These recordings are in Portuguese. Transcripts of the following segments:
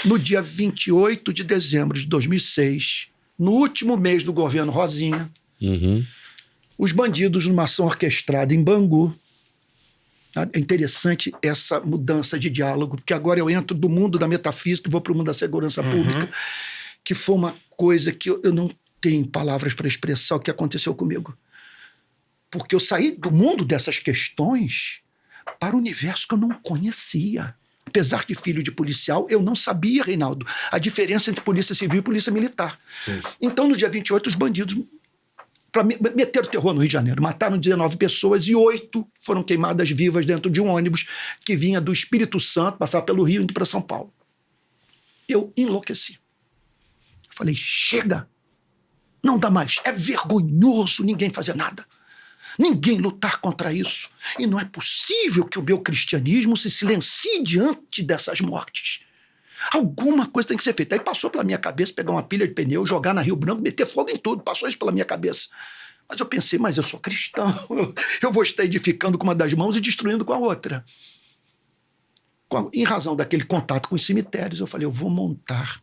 no dia 28 de dezembro de 2006, no último mês do governo Rosinha, os bandidos, numa ação orquestrada em Bangu. É interessante essa mudança de diálogo, porque agora eu entro do mundo da metafísica e vou para o mundo da segurança pública, que foi uma coisa que eu não tenho palavras para expressar o que aconteceu comigo. Porque eu saí do mundo dessas questões para o universo que eu não conhecia. Apesar de filho de policial, eu não sabia, Reinaldo, a diferença entre polícia civil e polícia militar. Sim. Então, no dia 28, os bandidos meteram terror no Rio de Janeiro. Mataram 19 pessoas e 8 foram queimadas vivas dentro de um ônibus que vinha do Espírito Santo, passava pelo Rio e indo para São Paulo. Eu enlouqueci. Falei, chega! Não dá mais. É vergonhoso ninguém fazer nada. Ninguém lutar contra isso. E não é possível que o meu cristianismo se silencie diante dessas mortes. Alguma coisa tem que ser feita. Aí passou pela minha cabeça pegar uma pilha de pneu, jogar na Rio Branco, meter fogo em tudo. Passou isso pela minha cabeça. Mas eu pensei, mas eu sou cristão. Eu vou estar edificando com uma das mãos e destruindo com a outra. Em razão daquele contato com os cemitérios, eu falei, eu vou montar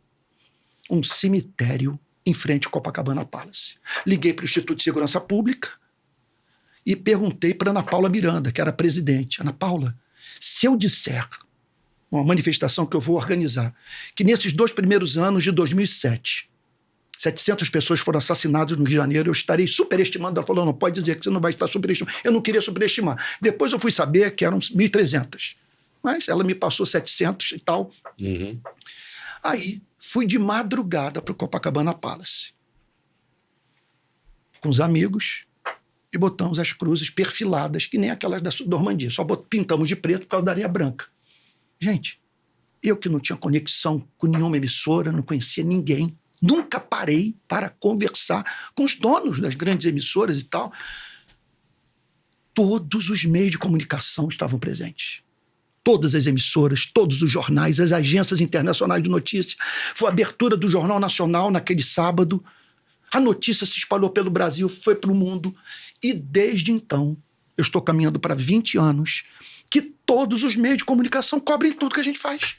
um cemitério em frente ao Copacabana Palace. Liguei para o Instituto de Segurança Pública e perguntei para Ana Paula Miranda, que era presidente. Ana Paula, se eu disser, uma manifestação que eu vou organizar, que nesses 2 primeiros anos de 2007, 700 pessoas foram assassinadas no Rio de Janeiro, eu estarei superestimando. Ela falou, não pode dizer que você não vai estar superestimando. Eu não queria superestimar. Depois eu fui saber que eram 1.300. Mas ela me passou 700 e tal. Aí fui de madrugada para o Copacabana Palace. Com os amigos. E botamos as cruzes perfiladas, que nem aquelas da Normandia. Só pintamos de preto por causa da areia branca. Gente, eu que não tinha conexão com nenhuma emissora, não conhecia ninguém, nunca parei para conversar com os donos das grandes emissoras e tal. Todos os meios de comunicação estavam presentes. Todas as emissoras, todos os jornais, as agências internacionais de notícias. Foi a abertura do Jornal Nacional naquele sábado. A notícia se espalhou pelo Brasil, foi para o mundo. E desde então, eu estou caminhando para 20 anos, que todos os meios de comunicação cobrem tudo que a gente faz.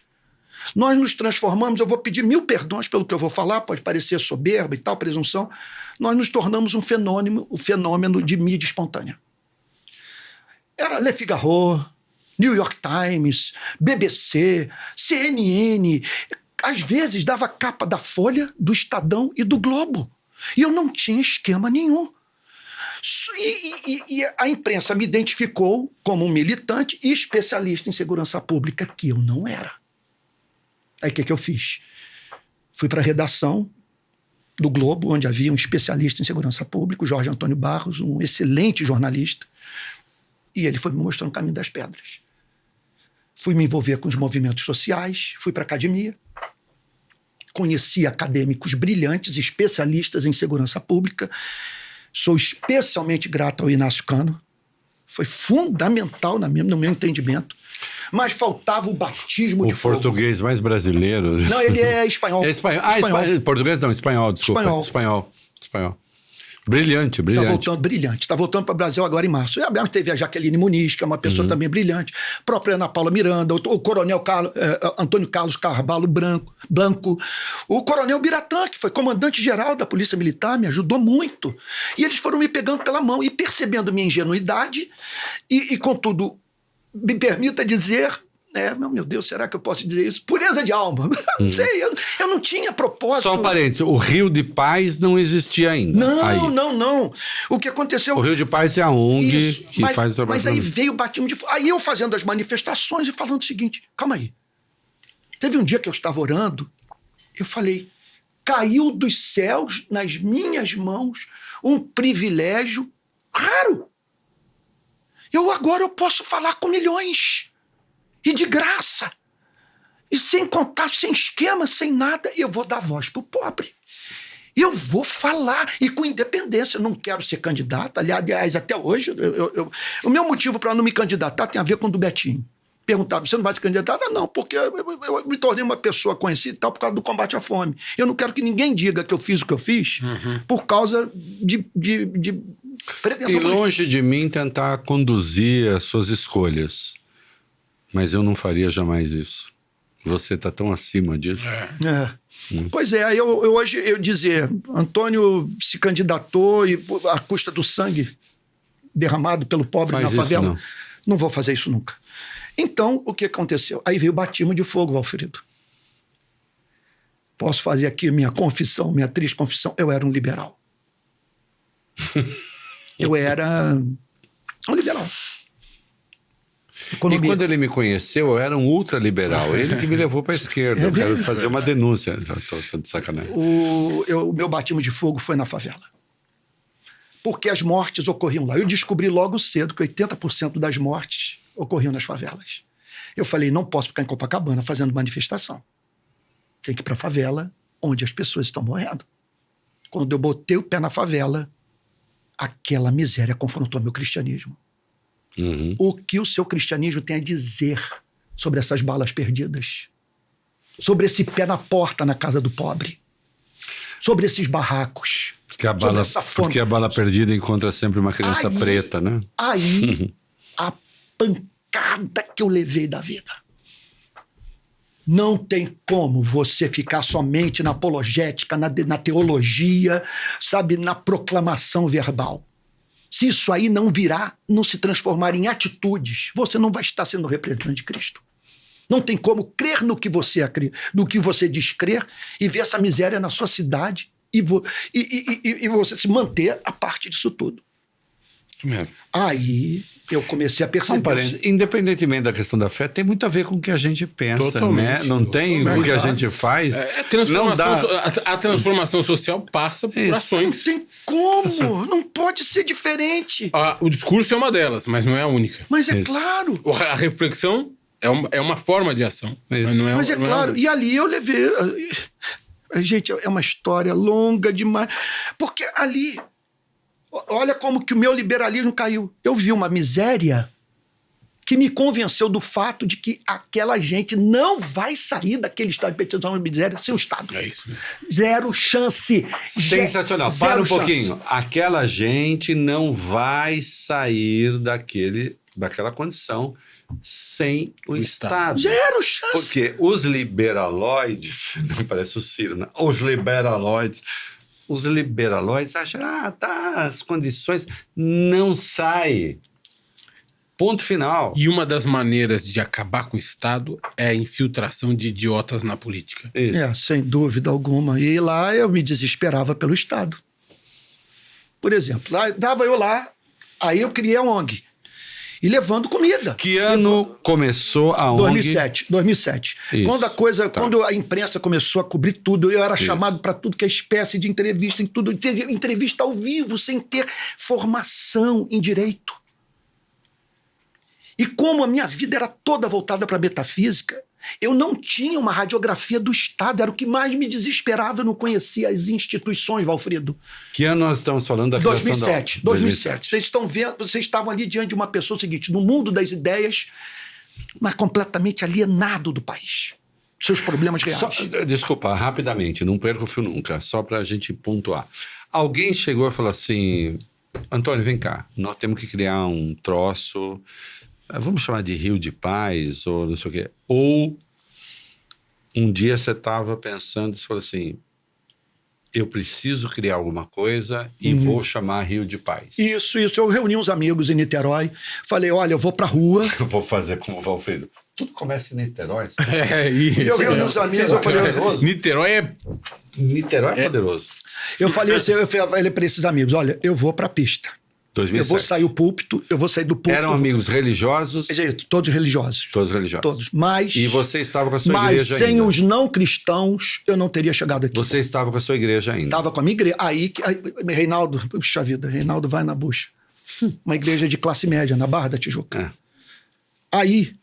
Nós nos transformamos, eu vou pedir 1000 perdões pelo que eu vou falar, pode parecer soberba e tal, presunção. Nós nos tornamos um fenômeno de mídia espontânea. Era Le Figaro, New York Times, BBC, CNN. Às vezes dava capa da Folha, do Estadão e do Globo. E eu não tinha esquema nenhum. E a imprensa me identificou como um militante e especialista em segurança pública, que eu não era. Aí o que eu fiz? Fui para a redação do Globo, onde havia um especialista em segurança pública, o Jorge Antônio Barros, um excelente jornalista, e ele foi me mostrando o caminho das pedras. Fui me envolver com os movimentos sociais, fui para a academia, conheci acadêmicos brilhantes, especialistas em segurança pública. Sou especialmente grato ao Inácio Cano. Foi fundamental no meu entendimento. Mas faltava o batismo de fogo. O português mais brasileiro. Não, ele é espanhol. É espanhol. Espanhol. Português não, espanhol, desculpa. Espanhol. Brilhante. Está voltando para o Brasil agora em março. Teve a Jaqueline Muniz, que é uma pessoa também brilhante. A própria Ana Paula Miranda, o coronel Antônio Carlos Carvalho Blanco, o coronel Biratã, que foi comandante-geral da Polícia Militar, me ajudou muito. E eles foram me pegando pela mão e percebendo minha ingenuidade e contudo, me permita dizer... meu Deus, será que eu posso dizer isso? Pureza de alma. Não sei, eu não tinha propósito. Só um parênteses, o Rio de Paz não existia ainda. Não. O que aconteceu... O Rio de Paz é a ONG que faz o trabalho. Mas aí veio o batismo de fogo. Aí eu fazendo as manifestações e falando o seguinte, calma aí. Teve um dia que eu estava orando, eu falei, caiu dos céus nas minhas mãos um privilégio raro. Agora eu posso falar com milhões. E de graça. E sem contato, sem esquema, sem nada. Eu vou dar voz pro pobre. Eu vou falar. E com independência. Eu não quero ser candidato. Aliás, até hoje, o meu motivo para não me candidatar tem a ver com o do Betinho. Perguntaram, você não vai se candidatar? Não, porque eu me tornei uma pessoa conhecida e tal por causa do combate à fome. Eu não quero que ninguém diga que eu fiz o que eu fiz por causa de pretensão. E longe de mim tentar conduzir as suas escolhas. Mas eu não faria jamais isso. Você está tão acima disso. Pois é, hoje eu dizer, Antônio se candidatou e à custa do sangue derramado pelo pobre na favela. Não vou fazer isso nunca. Então, o que aconteceu? Aí veio o batismo de fogo, Valfrido. Posso fazer aqui minha confissão, minha triste confissão. Eu era um liberal. Eu era um liberal. Economia. E quando ele me conheceu, eu era um ultraliberal. Ele que me levou para a esquerda. Eu quero fazer uma denúncia. Estou de sacanagem. O meu batismo de fogo foi na favela. Porque as mortes ocorriam lá. Eu descobri logo cedo que 80% das mortes ocorriam nas favelas. Eu falei, não posso ficar em Copacabana fazendo manifestação. Tem que ir para a favela, onde as pessoas estão morrendo. Quando eu botei o pé na favela, aquela miséria confrontou meu cristianismo. O que o seu cristianismo tem a dizer sobre essas balas perdidas? Sobre esse pé na porta na casa do pobre? Sobre esses barracos? Porque a bala perdida encontra sempre uma criança preta, né? Aí, a pancada que eu levei da vida. Não tem como você ficar somente na apologética, na teologia, sabe, na proclamação verbal. Se isso aí não se transformar em atitudes, você não vai estar sendo representante de Cristo. Não tem como crer no que você diz crer e ver essa miséria na sua cidade e você se manter a parte disso tudo. Aí eu comecei a perceber. Independentemente da questão da fé, tem muito a ver com o que a gente pensa, né? Não tem o que a gente faz. A transformação social passa por ações. Não tem como, não pode ser diferente. O discurso é uma delas, mas não é a única. Mas é claro. A reflexão é uma forma de ação. Mas é claro. E ali eu levei. Gente, é uma história longa demais. Porque ali. Olha como que o meu liberalismo caiu. Eu vi uma miséria que me convenceu do fato de que aquela gente não vai sair daquele estado de petição de miséria sem o Estado. É isso mesmo. Zero chance. Sensacional. Para um pouquinho. Aquela gente não vai sair daquela condição sem o Estado. Zero chance. Porque os liberaloides, não parece o Ciro, né? Os liberalóides acham, as condições não saem. Ponto final. E uma das maneiras de acabar com o Estado é a infiltração de idiotas na política. Sem dúvida alguma. E lá eu me desesperava pelo Estado. Por exemplo, aí eu criei a ONG. E levando comida. Que ano começou a ONG? 2007. Isso, quando a imprensa começou a cobrir tudo, eu era chamado para tudo que é espécie de entrevista, em tudo, entrevista ao vivo, sem ter formação em direito. E como a minha vida era toda voltada para a metafísica, eu não tinha uma radiografia do Estado, era o que mais me desesperava, eu não conhecia as instituições, Valfrido. Que ano nós estamos falando da criação 2007. 2007. Vocês estão vendo, vocês estavam ali diante de uma pessoa seguinte, no mundo das ideias, mas completamente alienado do país. Seus problemas reais. Desculpa, rapidamente, não perco o fio nunca, só para a gente pontuar. Alguém chegou e falou assim, Antônio, vem cá, nós temos que criar um troço... Vamos chamar de Rio de Paz, ou não sei o quê. Ou um dia você estava pensando e falou assim, eu preciso criar alguma coisa e vou chamar Rio de Paz. Isso. Eu reuni uns amigos em Niterói, falei, olha, eu vou pra rua. Eu vou fazer como o Valfrido. Tudo começa em Niterói. Isso. Eu reuni uns amigos, eu falei... Niterói é poderoso. Eu falei para esses amigos, olha, eu vou pra pista. 2007. Eu vou sair do púlpito. Eram amigos religiosos? Todos religiosos. Todos religiosos. Todos. Mas, e você estava com a sua igreja ainda? Mas sem os não cristãos, eu não teria chegado aqui. Você estava com a sua igreja ainda? Estava com a minha igreja. Aí, Reinaldo, puxa vida, Reinaldo vai na bucha. Uma igreja de classe média, na Barra da Tijuca. Aí,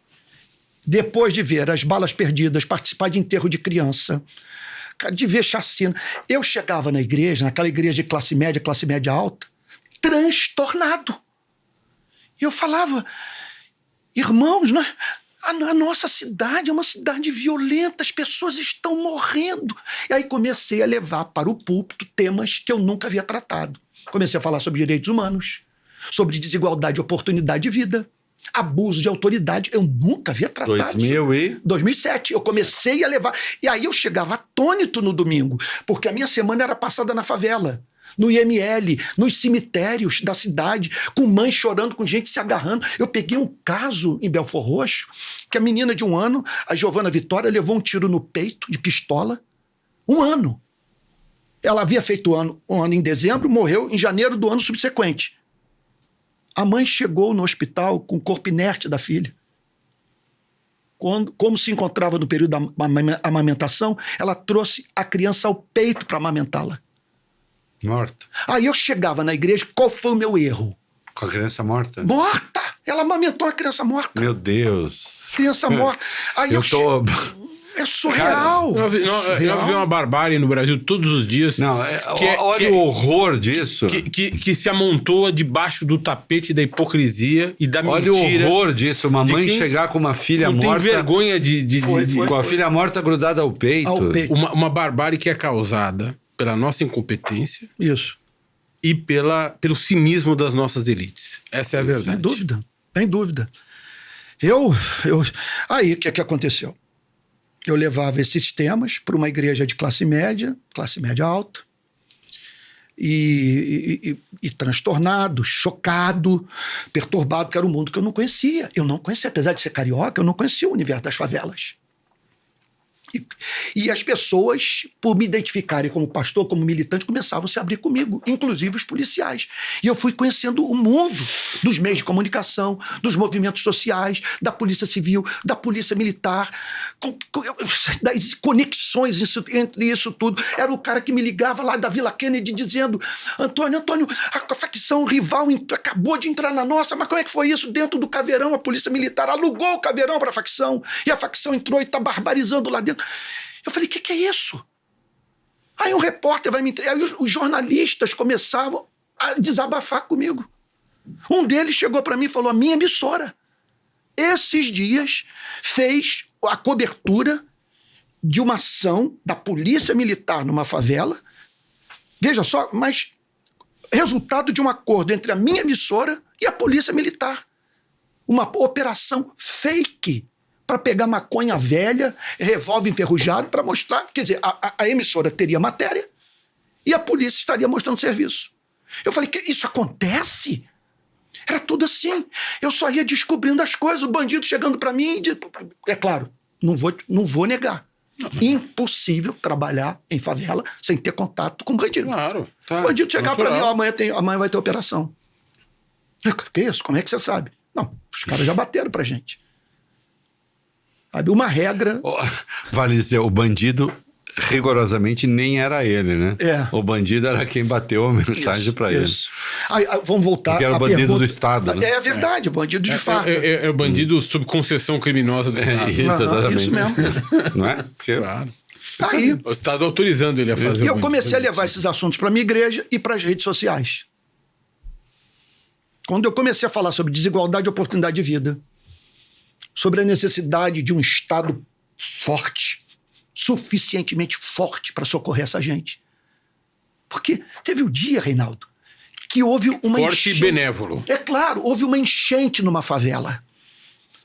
depois de ver as balas perdidas, participar de enterro de criança, de ver chacina, eu chegava na igreja, naquela igreja de classe média alta, transtornado. E eu falava, irmãos, né? A nossa cidade é uma cidade violenta, as pessoas estão morrendo. E aí comecei a levar para o púlpito temas que eu nunca havia tratado. Comecei a falar sobre direitos humanos, sobre desigualdade de oportunidade de vida, Abuso de autoridade, eu nunca havia tratado. 2007, eu comecei a levar. E aí eu chegava atônito no domingo, porque a minha semana era passada na favela, no IML, nos cemitérios da cidade, com mães chorando, com gente se agarrando. Eu peguei um caso em Belford Roxo, que a menina de 1 ano, a Giovana Vitória, levou um tiro no peito, de pistola. 1 ano. Ela havia feito um ano em dezembro, morreu em janeiro do ano subsequente. A mãe chegou no hospital com o corpo inerte da filha. Como se encontrava no período da amamentação, ela trouxe a criança ao peito para amamentá-la. Morta. Aí eu chegava na igreja, qual foi o meu erro? Com a criança morta? Morta! Ela amamentou a criança morta. Meu Deus. Criança morta. Aí eu tô... É surreal. Nós vivemos uma barbárie no Brasil todos os dias. Não, olha o horror disso. Que se amontoa debaixo do tapete da hipocrisia e da mentira. Olha o horror disso. Uma mãe chegar com uma filha morta. Não tem vergonha com a filha morta grudada ao peito. Uma barbárie que é causada pela nossa incompetência. Isso. E pelo cinismo das nossas elites. Essa é a verdade. Sem dúvida. Sem dúvida. Aí, o que aconteceu? Eu levava esses temas para uma igreja de classe média alta, e transtornado, chocado, perturbado, que era um mundo que eu não conhecia. Eu não conhecia, apesar de ser carioca, eu não conhecia o universo das favelas. E as pessoas, por me identificarem como pastor, como militante, começavam a se abrir comigo, inclusive os policiais. E eu fui conhecendo o mundo dos meios de comunicação, dos movimentos sociais, da polícia civil, da polícia militar, das conexões entre isso tudo. Era o cara que me ligava lá da Vila Kennedy dizendo: Antônio, a facção rival acabou de entrar na nossa, mas como é que foi isso? Dentro do Caveirão, a polícia militar alugou o Caveirão para a facção, e a facção entrou e está barbarizando lá dentro. Eu falei, o que é isso? Aí um repórter vai me entregar. Aí os jornalistas começavam a desabafar comigo. Um deles chegou para mim e falou: a minha emissora, esses dias, fez a cobertura de uma ação da polícia militar numa favela. Veja só, mas resultado de um acordo entre a minha emissora e a polícia militar. Uma operação fake para pegar maconha velha, revólver enferrujado, para mostrar. Quer dizer, a emissora teria matéria e a polícia estaria mostrando serviço. Eu falei, que isso acontece? Era tudo assim. Eu só ia descobrindo as coisas, o bandido chegando para mim. É claro, não vou negar. Impossível trabalhar em favela sem ter contato com bandido. Claro. Tá, o bandido chegar para mim, amanhã vai ter operação. Que isso? Como é que você sabe? Não, os caras já bateram pra gente. Sabe, uma regra... Vale dizer, o bandido rigorosamente nem era ele, né? O bandido era quem bateu a mensagem para ele. Aí, vamos voltar. Porque era o bandido do Estado, né? É verdade, o bandido de fato. É o bandido sob concessão criminosa do Estado. Isso, exatamente. Isso mesmo. Não é? Porque... Claro. Aí, o Estado autorizando ele a fazer. E eu comecei a levar esses assuntos para a minha igreja e para as redes sociais. Quando eu comecei a falar sobre desigualdade e oportunidade de vida, sobre a necessidade de um Estado forte, suficientemente forte para socorrer essa gente. Porque teve o dia, Reinaldo, que houve uma forte enchente. E benévolo. É claro, houve uma enchente numa favela.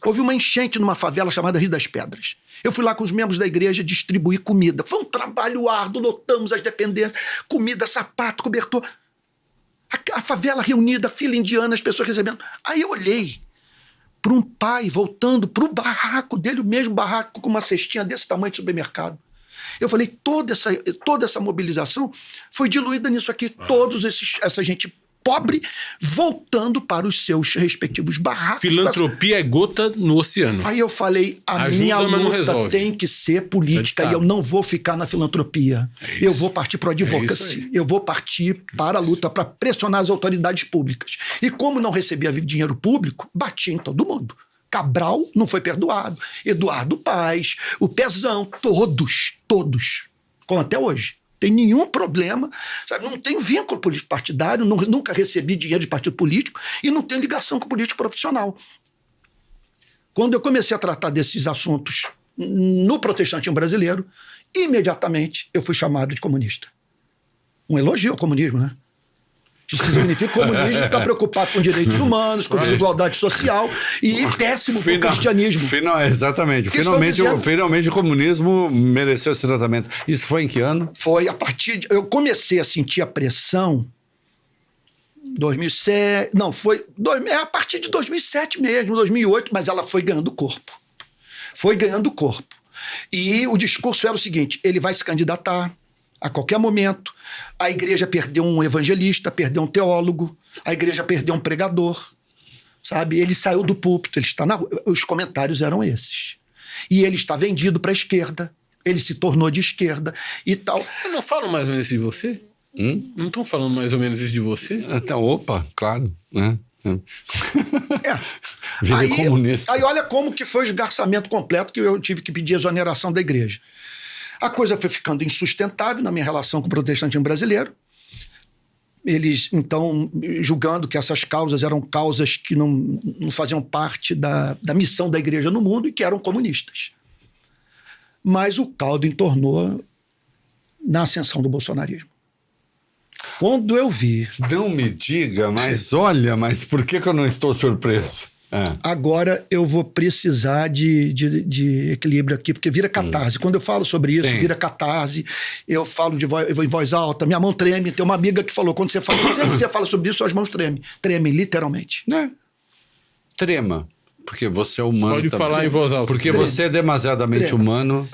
Houve uma enchente numa favela chamada Rio das Pedras. Eu fui lá com os membros da igreja distribuir comida. Foi um trabalho árduo, lotamos as dependências, comida, sapato, cobertor. A favela reunida, fila indiana, as pessoas recebendo. Aí eu olhei para um pai voltando para o barraco dele, o mesmo barraco com uma cestinha desse tamanho de supermercado. Eu falei, toda essa mobilização foi diluída nisso aqui. Essa gente pobre voltando para os seus respectivos barracos. Filantropia é gota no oceano. Aí eu falei, minha luta tem que ser política e eu não vou ficar na filantropia. Eu vou partir para o advocacy. Eu vou partir para a luta, para pressionar as autoridades públicas. E como não recebia dinheiro público, bati em todo mundo. Cabral não foi perdoado. Eduardo Paes, o Pezão, todos, como até hoje. Tem nenhum problema, sabe? Não tenho vínculo político partidário, nunca recebi dinheiro de partido político e não tenho ligação com político profissional. Quando eu comecei a tratar desses assuntos no protestantismo brasileiro, imediatamente eu fui chamado de comunista. Um elogio ao comunismo, né? Isso significa que o comunismo está preocupado com direitos humanos, com desigualdade social e péssimo com o cristianismo. Exatamente. Que estou dizendo? Finalmente o comunismo mereceu esse tratamento. Isso foi em que ano? Foi a partir eu comecei a sentir a pressão 2007, não, foi a partir de 2007 mesmo, 2008, mas ela foi ganhando corpo. Foi ganhando corpo. E o discurso era o seguinte, ele vai se candidatar a qualquer momento, a igreja perdeu um evangelista, perdeu um teólogo, a igreja perdeu um pregador, sabe? Ele saiu do púlpito, ele está os comentários eram esses. E ele está vendido para a esquerda, ele se tornou de esquerda e tal. Eu não falo mais ou menos isso de você? Não estão falando mais ou menos isso de você? Então, opa, claro, né? Aí, comunista. Aí olha como que foi o esgarçamento completo que eu tive que pedir exoneração da igreja. A coisa foi ficando insustentável na minha relação com o protestantismo brasileiro. Eles, então, julgando que essas causas eram causas que não faziam parte da missão da igreja no mundo e que eram comunistas. Mas o caldo entornou na ascensão do bolsonarismo. Quando eu vi... Não me diga, mas olha, mas por que eu não estou surpreso? Agora eu vou precisar de equilíbrio aqui, porque vira catarse. Quando eu falo sobre isso, vira catarse. Eu falo em voz alta, minha mão treme. Tem uma amiga que falou, quando sempre que você fala sobre isso, suas mãos tremem. Tremem, literalmente. Trema. Porque você é humano. Pode falar em voz alta. Porque você é demasiadamente humano